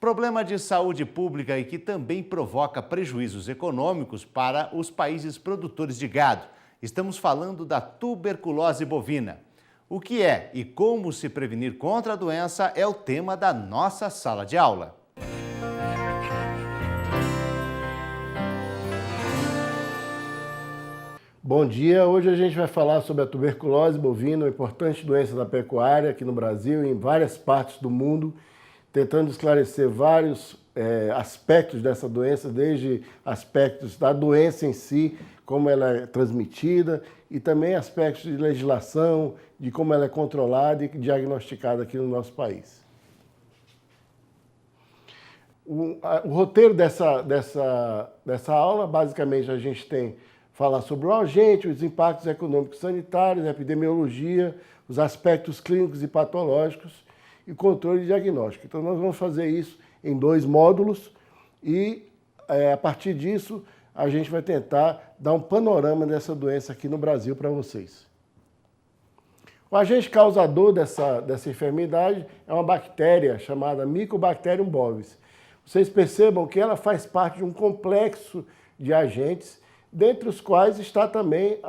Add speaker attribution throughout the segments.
Speaker 1: Problema de saúde pública e que também provoca prejuízos econômicos para os países produtores de gado. Estamos falando da tuberculose bovina. O que é e como se prevenir contra a doença é o tema da nossa sala de aula.
Speaker 2: Bom dia, hoje a gente vai falar sobre a tuberculose bovina, uma importante doença da pecuária aqui no Brasil e em várias partes do mundo, tentando esclarecer vários aspectos dessa doença, desde aspectos da doença em si, como ela é transmitida, e também aspectos de legislação, de como ela é controlada e diagnosticada aqui no nosso país. O roteiro dessa aula, basicamente, a gente tem falar sobre o agente, os impactos econômicos sanitários, a epidemiologia, os aspectos clínicos e patológicos e controle e diagnóstico. Então, nós vamos fazer isso em 2 módulos e, a partir disso, a gente vai tentar dar um panorama dessa doença aqui no Brasil para vocês. O agente causador dessa enfermidade é uma bactéria chamada Mycobacterium bovis. Vocês percebam que ela faz parte de um complexo de agentes, dentre os quais está também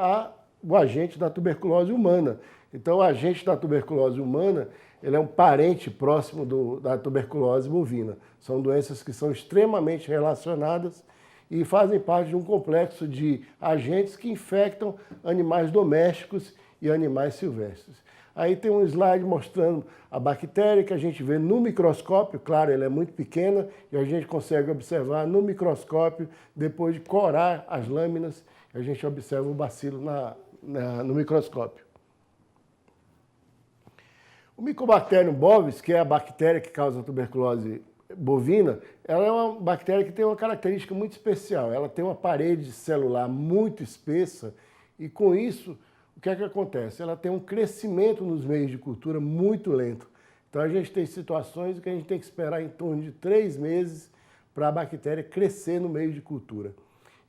Speaker 2: o agente da tuberculose humana. Então, o agente da tuberculose humana, ele é um parente próximo da tuberculose bovina. São doenças que são extremamente relacionadas e fazem parte de um complexo de agentes que infectam animais domésticos e animais silvestres. Aí tem um slide mostrando a bactéria que a gente vê no microscópio, claro, ela é muito pequena e a gente consegue observar no microscópio, depois de corar as lâminas, a gente observa o bacilo no microscópio. O Mycobacterium bovis, que é a bactéria que causa a tuberculose bovina, ela é uma bactéria que tem uma característica muito especial. Ela tem uma parede celular muito espessa e, com isso, o que é que acontece? Ela tem um crescimento nos meios de cultura muito lento. Então, a gente tem situações que a gente tem que esperar em torno de 3 meses para a bactéria crescer no meio de cultura.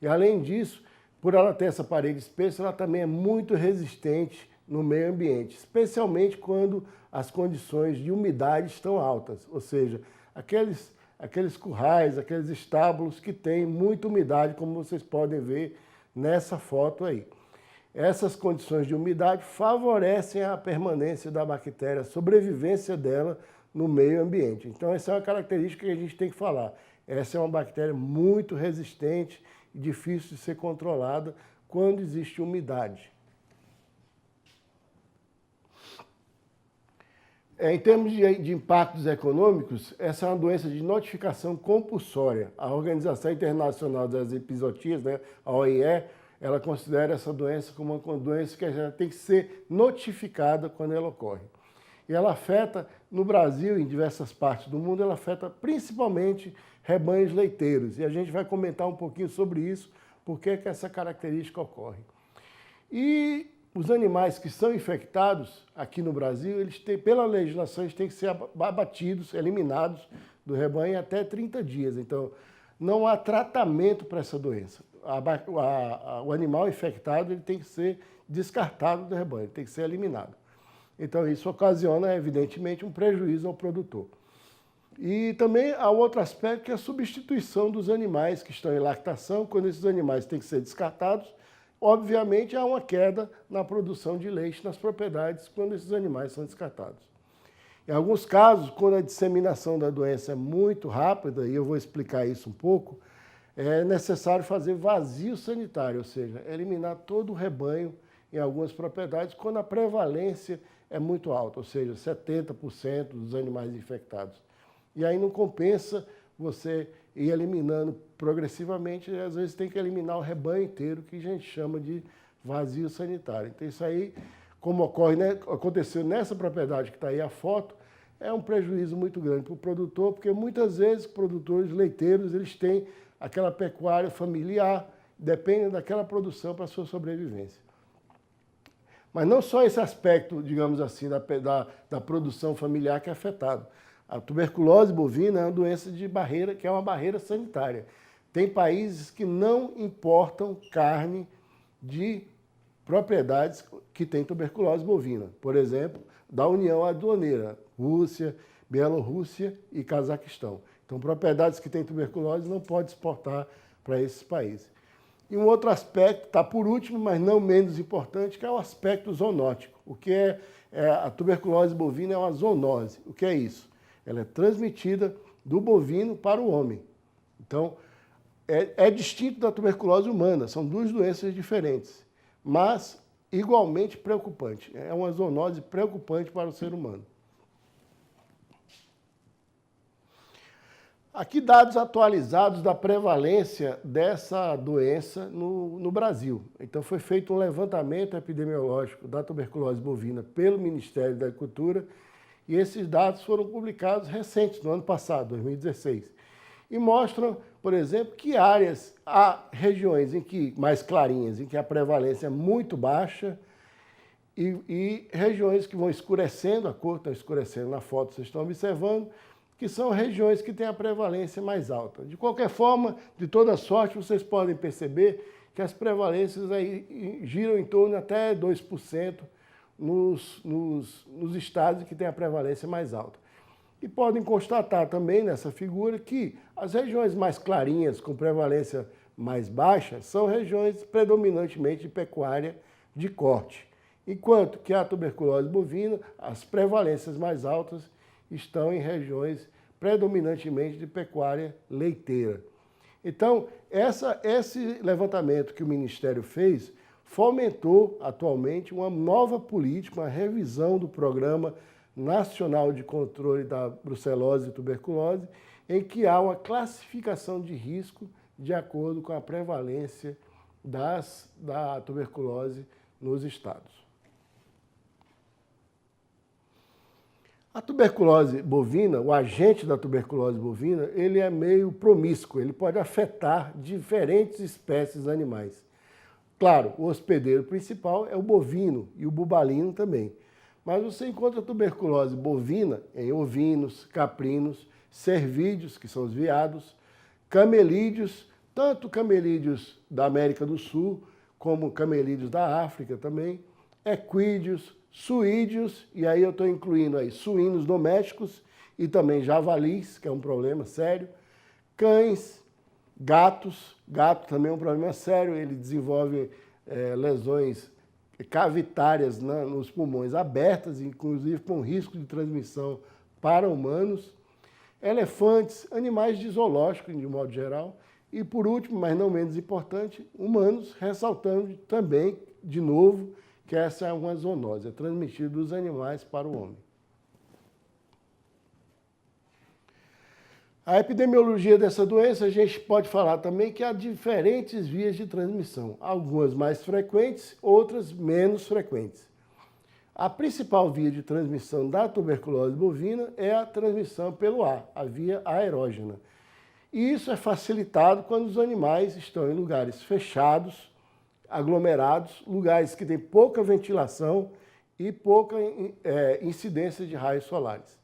Speaker 2: E, além disso, por ela ter essa parede espessa, ela também é muito resistente no meio ambiente, especialmente quando as condições de umidade estão altas, ou seja, aqueles currais, aqueles estábulos que têm muita umidade, como vocês podem ver nessa foto aí. Essas condições de umidade favorecem a permanência da bactéria, a sobrevivência dela no meio ambiente. Então, essa é uma característica que a gente tem que falar. Essa é uma bactéria muito resistente e difícil de ser controlada quando existe umidade. Em termos de impactos econômicos, essa é uma doença de notificação compulsória. A Organização Internacional das Epizootias, né, a OIE, ela considera essa doença como uma doença que já tem que ser notificada quando ela ocorre. E ela afeta, no Brasil e em diversas partes do mundo, ela afeta principalmente rebanhos leiteiros. E a gente vai comentar um pouquinho sobre isso, por que essa característica ocorre. E os animais que são infectados aqui no Brasil, pela legislação, eles têm que ser abatidos, eliminados do rebanho em até 30 dias. Então, não há tratamento para essa doença. O animal infectado ele tem que ser descartado do rebanho, ele tem que ser eliminado. Então, isso ocasiona, evidentemente, um prejuízo ao produtor. E também há outro aspecto, que é a substituição dos animais que estão em lactação. Quando esses animais têm que ser descartados, obviamente, há uma queda na produção de leite nas propriedades quando esses animais são descartados. Em alguns casos, quando a disseminação da doença é muito rápida, e eu vou explicar isso um pouco, é necessário fazer vazio sanitário, ou seja, eliminar todo o rebanho em algumas propriedades quando a prevalência é muito alta, ou seja, 70% dos animais infectados. E aí não compensa você ir eliminando progressivamente, e às vezes tem que eliminar o rebanho inteiro, que a gente chama de vazio sanitário. Então isso aí, como aconteceu nessa propriedade que está aí a foto, é um prejuízo muito grande para o produtor, porque muitas vezes produtores leiteiros eles têm aquela pecuária familiar, dependem daquela produção para a sua sobrevivência. Mas não só esse aspecto, digamos assim, da produção familiar que é afetado. A tuberculose bovina é uma doença de barreira, que é uma barreira sanitária. Tem países que não importam carne de propriedades que têm tuberculose bovina. Por exemplo, da União Aduaneira, Rússia, Bielorrússia e Cazaquistão. Então, propriedades que têm tuberculose não pode exportar para esses países. E um outro aspecto, está por último, mas não menos importante, que é o aspecto zoonótico. O que a tuberculose bovina é uma zoonose. O que é isso? Ela é transmitida do bovino para o homem. Então, é distinto da tuberculose humana, são duas doenças diferentes, mas igualmente preocupante. É uma zoonose preocupante para o ser humano. Aqui dados atualizados da prevalência dessa doença no Brasil. Então foi feito um levantamento epidemiológico da tuberculose bovina pelo Ministério da Agricultura e esses dados foram publicados recentes, no ano passado, 2016. E mostram, por exemplo, que há regiões mais clarinhas, em que a prevalência é muito baixa e regiões que vão escurecendo, a cor está escurecendo na foto, vocês estão observando, que são regiões que têm a prevalência mais alta. De qualquer forma, de toda sorte, vocês podem perceber que as prevalências aí giram em torno até 2% nos estados que têm a prevalência mais alta. E podem constatar também nessa figura que as regiões mais clarinhas, com prevalência mais baixa, são regiões predominantemente de pecuária de corte, enquanto que a tuberculose bovina, as prevalências mais altas estão em regiões predominantemente de pecuária leiteira. Então, esse levantamento que o Ministério fez fomentou atualmente uma nova política, uma revisão do Programa Nacional de Controle da Brucelose e Tuberculose, em que há uma classificação de risco de acordo com a prevalência da tuberculose nos estados. A tuberculose bovina, o agente da tuberculose bovina, ele é meio promíscuo, ele pode afetar diferentes espécies animais. Claro, o hospedeiro principal é o bovino e o bubalino também. Mas você encontra tuberculose bovina em ovinos, caprinos, cervídeos, que são os veados, camelídeos, tanto camelídeos da América do Sul, como camelídeos da África também, equídeos, suídeos, e aí eu estou incluindo aí suínos domésticos e também javalis, que é um problema sério, cães, gatos, gato também é um problema sério, ele desenvolve lesões cavitárias nos pulmões abertas, inclusive com risco de transmissão para humanos, elefantes, animais de zoológico, de modo geral, e por último, mas não menos importante, humanos, ressaltando também, de novo, que essa é uma zoonose, é transmitida dos animais para o homem. A epidemiologia dessa doença, a gente pode falar também que há diferentes vias de transmissão, algumas mais frequentes, outras menos frequentes. A principal via de transmissão da tuberculose bovina é a transmissão pelo ar, a via aerógena. E isso é facilitado quando os animais estão em lugares fechados, aglomerados, lugares que têm pouca ventilação e pouca incidência de raios solares.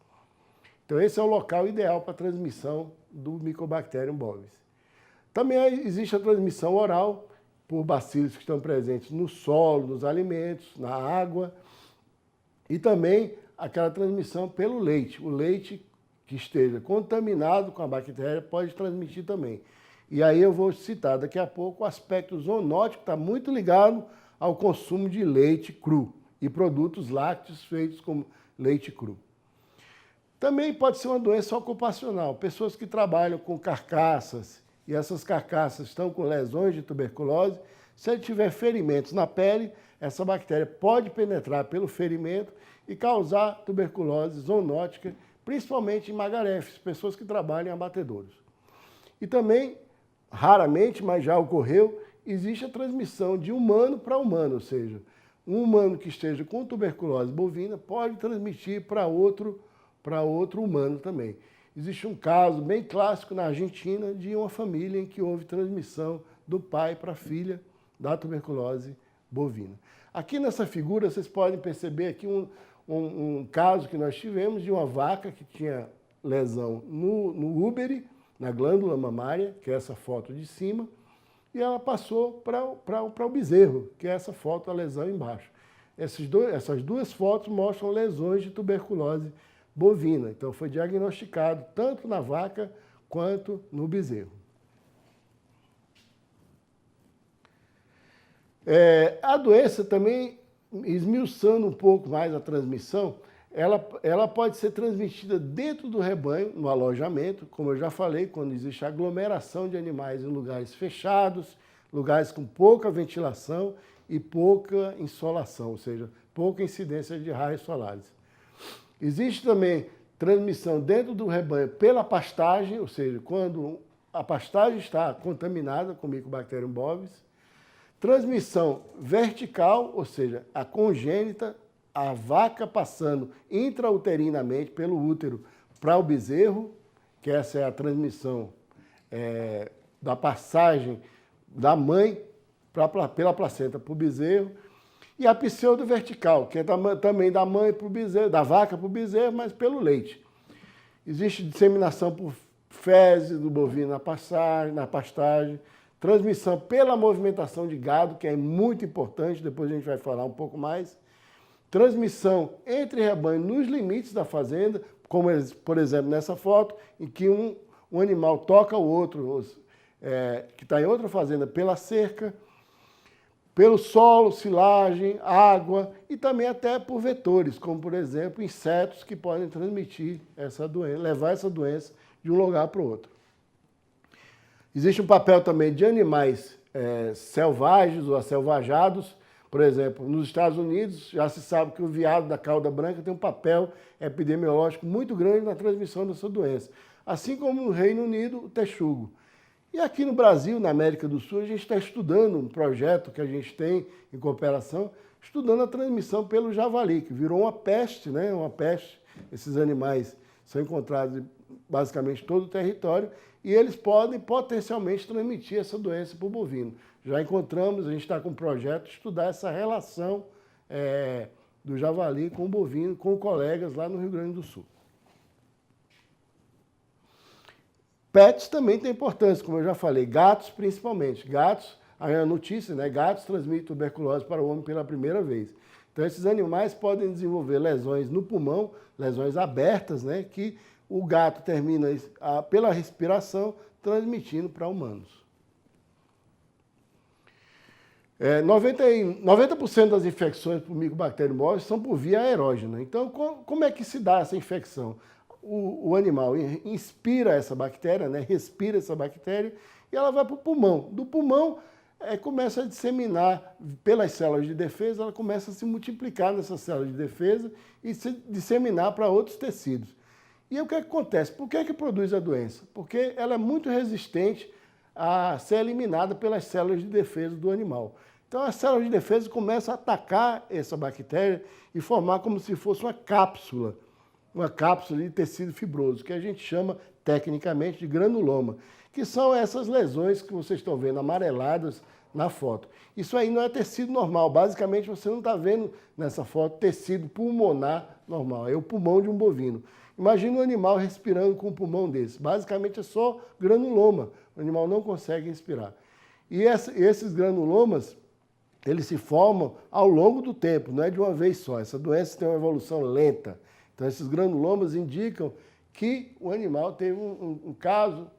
Speaker 2: Então esse é o local ideal para a transmissão do Mycobacterium bovis. Também existe a transmissão oral por bacilos que estão presentes no solo, nos alimentos, na água e também aquela transmissão pelo leite. O leite que esteja contaminado com a bactéria pode transmitir também. E aí eu vou citar daqui a pouco o aspecto zoonótico, está muito ligado ao consumo de leite cru e produtos lácteos feitos com leite cru. Também pode ser uma doença ocupacional, pessoas que trabalham com carcaças e essas carcaças estão com lesões de tuberculose, se ele tiver ferimentos na pele, essa bactéria pode penetrar pelo ferimento e causar tuberculose zoonótica, principalmente em magarefes, pessoas que trabalham em abatedouros. E também, raramente, mas já ocorreu, existe a transmissão de humano para humano, ou seja, um humano que esteja com tuberculose bovina pode transmitir para outro humano também. Existe um caso bem clássico na Argentina de uma família em que houve transmissão do pai para a filha da tuberculose bovina. Aqui nessa figura vocês podem perceber aqui um caso que nós tivemos de uma vaca que tinha lesão no úbere, na glândula mamária, que é essa foto de cima, e ela passou para o bezerro, que é essa foto, a lesão embaixo. Essas duas fotos mostram lesões de tuberculose bovina. Então foi diagnosticado tanto na vaca quanto no bezerro. A doença também, esmiuçando um pouco mais a transmissão, ela pode ser transmitida dentro do rebanho, no alojamento, como eu já falei, quando existe aglomeração de animais em lugares fechados, lugares com pouca ventilação e pouca insolação, ou seja, pouca incidência de raios solares. Existe também transmissão dentro do rebanho pela pastagem, ou seja, quando a pastagem está contaminada com Mycobacterium bovis. Transmissão vertical, ou seja, a congênita, a vaca passando intrauterinamente pelo útero para o bezerro, que essa é a transmissão da passagem da mãe pela placenta para o bezerro. E a pseudo-vertical, que é também da mãe para o bezerro, da vaca para o bezerro, mas pelo leite. Existe disseminação por fezes do bovino na pastagem, transmissão pela movimentação de gado, que é muito importante, depois a gente vai falar um pouco mais. Transmissão entre rebanho nos limites da fazenda, como por exemplo nessa foto, em que um animal toca o outro, que está em outra fazenda, pela cerca, pelo solo, silagem, água e também até por vetores, como por exemplo insetos que podem transmitir essa doença, levar essa doença de um lugar para o outro. Existe um papel também de animais selvagens ou aselvajados. Por exemplo, nos Estados Unidos já se sabe que o veado da cauda branca tem um papel epidemiológico muito grande na transmissão dessa doença. Assim como no Reino Unido, o texugo. E aqui no Brasil, na América do Sul, a gente está estudando um projeto que a gente tem em cooperação, estudando a transmissão pelo javali, que virou uma peste, né? Uma peste. Esses animais são encontrados em basicamente todo o território e eles podem potencialmente transmitir essa doença para o bovino. Já encontramos, a gente está com um projeto de estudar essa relação do javali com o bovino, com colegas lá no Rio Grande do Sul. Pets também tem importância, como eu já falei, gatos principalmente. Gatos, a notícia, né? Gatos transmitem tuberculose para o homem pela primeira vez. Então, esses animais podem desenvolver lesões no pulmão, lesões abertas, né? Que o gato termina pela respiração transmitindo para humanos. 90% das infecções por Mycobacterium bovis são por via aerógena. Então, como é que se dá essa infecção? O animal inspira essa bactéria, né? Respira essa bactéria e ela vai para o pulmão. Do pulmão, começa a disseminar pelas células de defesa, ela começa a se multiplicar nessas células de defesa e se disseminar para outros tecidos. E o que acontece? Por que produz a doença? Porque ela é muito resistente a ser eliminada pelas células de defesa do animal. Então, as células de defesa começam a atacar essa bactéria e formar como se fosse uma cápsula de tecido fibroso, que a gente chama tecnicamente de granuloma, que são essas lesões que vocês estão vendo amareladas na foto. Isso aí não é tecido normal, basicamente você não está vendo nessa foto tecido pulmonar normal, é o pulmão de um bovino. Imagina um animal respirando com um pulmão desse, basicamente é só granuloma, o animal não consegue respirar. E esses granulomas, eles se formam ao longo do tempo, não é de uma vez só, essa doença tem uma evolução lenta. Então, esses granulomas indicam que o animal teve um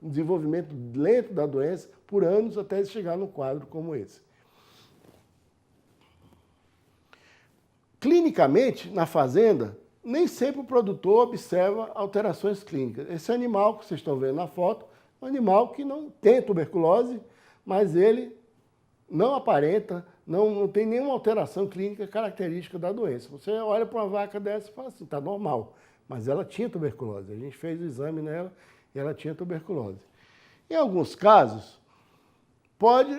Speaker 2: desenvolvimento lento da doença por anos até chegar num quadro como esse. Clinicamente, na fazenda, nem sempre o produtor observa alterações clínicas. Esse animal que vocês estão vendo na foto é um animal que não tem tuberculose, mas ele não aparenta, não tem nenhuma alteração clínica característica da doença. Você olha para uma vaca dessa e fala assim, está normal, mas ela tinha tuberculose. A gente fez o exame nela e ela tinha tuberculose. Em alguns casos,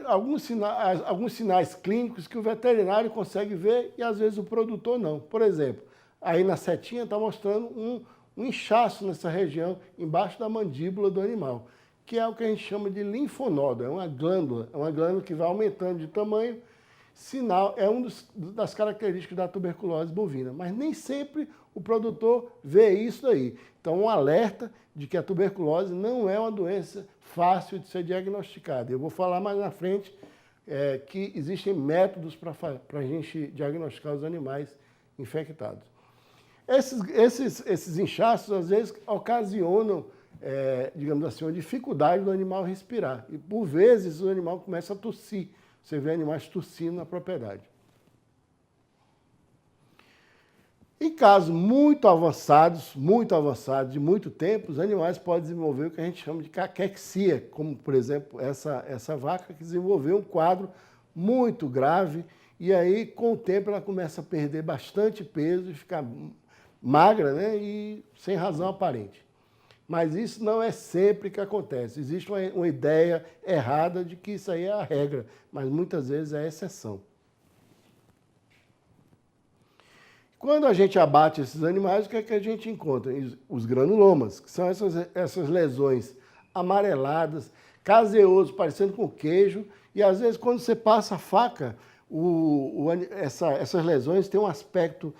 Speaker 2: alguns sinais clínicos que o veterinário consegue ver e às vezes o produtor não. Por exemplo, aí na setinha está mostrando um inchaço nessa região, embaixo da mandíbula do animal, que é o que a gente chama de linfonodo, é uma glândula que vai aumentando de tamanho, sinal, é uma das características da tuberculose bovina, mas nem sempre o produtor vê isso aí. Então, um alerta de que a tuberculose não é uma doença fácil de ser diagnosticada. Eu vou falar mais na frente que existem métodos para a gente diagnosticar os animais infectados. Esses inchaços, às vezes, ocasionam digamos assim, uma dificuldade do animal respirar. E, por vezes, o animal começa a tossir. Você vê animais tossindo na propriedade. Em casos muito avançados, de muito tempo, os animais podem desenvolver o que a gente chama de caquexia, como, por exemplo, essa vaca que desenvolveu um quadro muito grave, e aí, com o tempo, ela começa a perder bastante peso e ficar magra, né, e sem razão aparente. Mas isso não é sempre que acontece. Existe uma ideia errada de que isso aí é a regra, mas muitas vezes é a exceção. Quando a gente abate esses animais, o que é que a gente encontra? Os granulomas, que são essas lesões amareladas, caseoso, parecendo com queijo, e às vezes quando você passa a faca, essas lesões têm um aspecto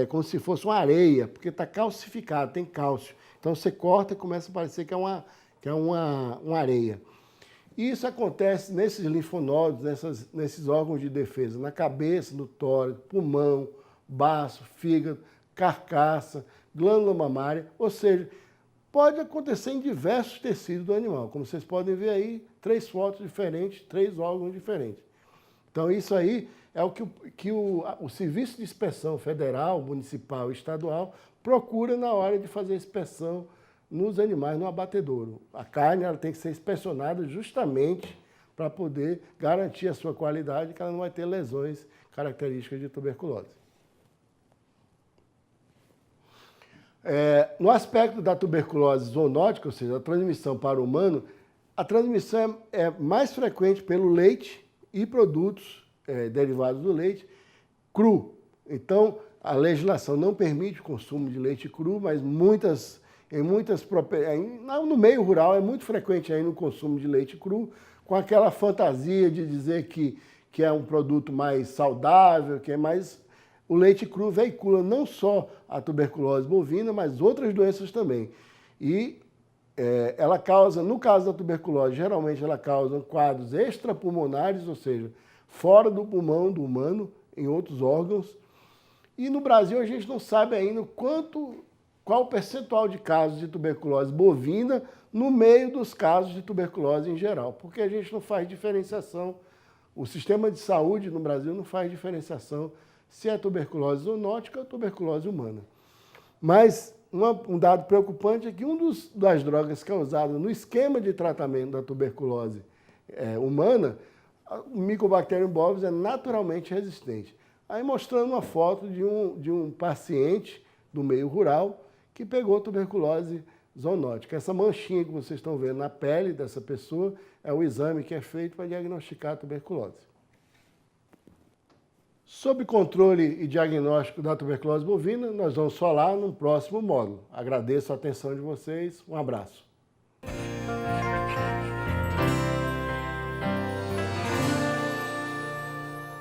Speaker 2: como se fosse uma areia, porque está calcificado, tem cálcio. Então você corta e começa a parecer que é uma areia. E isso acontece nesses linfonodos, nesses órgãos de defesa, na cabeça, no tórax, pulmão, baço, fígado, carcaça, glândula mamária, ou seja, pode acontecer em diversos tecidos do animal. Como vocês podem ver aí, 3 fotos diferentes, 3 órgãos diferentes. Então isso aí é o que o Serviço de Inspeção Federal, Municipal e Estadual procura na hora de fazer a inspeção nos animais no abatedouro. A carne ela tem que ser inspecionada justamente para poder garantir a sua qualidade, que ela não vai ter lesões características de tuberculose. No aspecto da tuberculose zoonótica, ou seja, a transmissão para o humano, a transmissão é mais frequente pelo leite e produtos derivados do leite cru. Então, a legislação não permite o consumo de leite cru, mas no meio rural é muito frequente ainda o consumo de leite cru, com aquela fantasia de dizer que é um produto mais saudável, que é mais... O leite cru veicula não só a tuberculose bovina, mas outras doenças também. E ela causa, no caso da tuberculose, geralmente ela causa quadros extrapulmonares, ou seja, fora do pulmão do humano, em outros órgãos. E no Brasil a gente não sabe ainda qual o percentual de casos de tuberculose bovina no meio dos casos de tuberculose em geral, porque a gente não faz diferenciação, o sistema de saúde no Brasil não faz diferenciação se é tuberculose zoonótica ou tuberculose humana. Mas um dado preocupante é que das drogas que é usada no esquema de tratamento da tuberculose humana, o Mycobacterium bovis é naturalmente resistente. Aí mostrando uma foto de um paciente do meio rural que pegou tuberculose zoonótica. Essa manchinha que vocês estão vendo na pele dessa pessoa é o exame que é feito para diagnosticar a tuberculose. Sob controle e diagnóstico da tuberculose bovina, nós vamos falar no próximo módulo. Agradeço a atenção de vocês, um abraço.